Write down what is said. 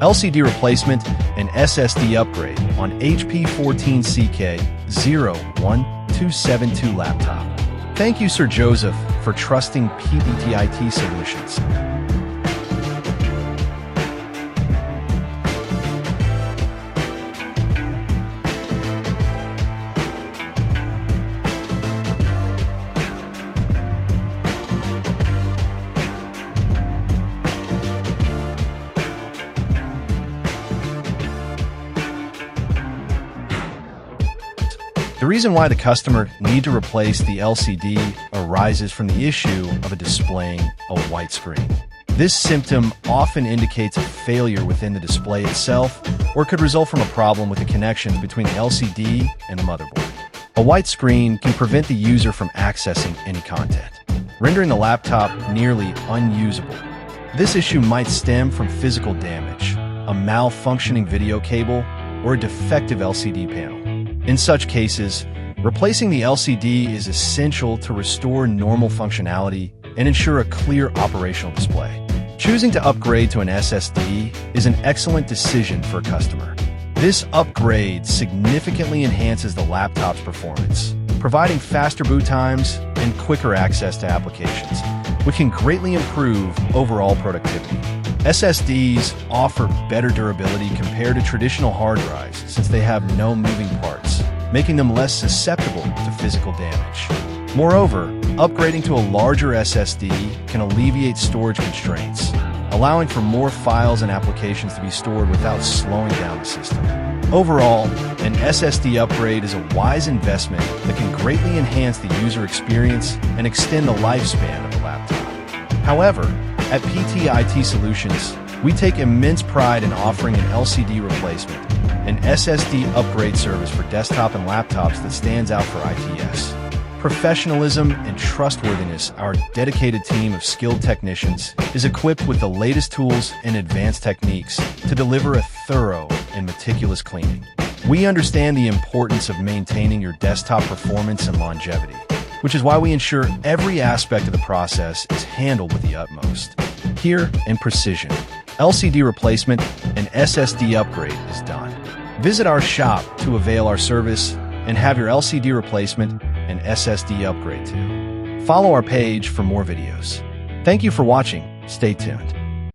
LCD replacement and SSD upgrade on HP 14CK01272 laptop. Thank you, Sir Joseph, for trusting PTIT Solutions. The reason why the customer need to replace the LCD arises from the issue of displaying a white screen. This symptom often indicates a failure within the display itself, or could result from a problem with the connection between the LCD and the motherboard. A white screen can prevent the user from accessing any content, rendering the laptop nearly unusable. This issue might stem from physical damage, a malfunctioning video cable, or a defective LCD panel. In such cases, replacing the LCD is essential to restore normal functionality and ensure a clear operational display. Choosing to upgrade to an SSD is an excellent decision for a customer. This upgrade significantly enhances the laptop's performance, providing faster boot times and quicker access to applications, which can greatly improve overall productivity. SSDs offer better durability compared to traditional hard drives since they have no moving parts, making them less susceptible to physical damage. Moreover, upgrading to a larger SSD can alleviate storage constraints, allowing for more files and applications to be stored without slowing down the system. Overall, an SSD upgrade is a wise investment that can greatly enhance the user experience and extend the lifespan of the laptop. However, at PTIT Solutions, we take immense pride in offering an LCD replacement, an SSD upgrade service for desktop and laptops that stands out for ITS. Professionalism and trustworthiness, our dedicated team of skilled technicians is equipped with the latest tools and advanced techniques to deliver a thorough and meticulous cleaning. We understand the importance of maintaining your desktop performance and longevity, which is why we ensure every aspect of the process is handled with the utmost care and precision. LCD replacement and SSD upgrade is done. Visit our shop to avail our service and have your LCD replacement and SSD upgrade too. Follow our page for more videos. Thank you for watching. Stay tuned.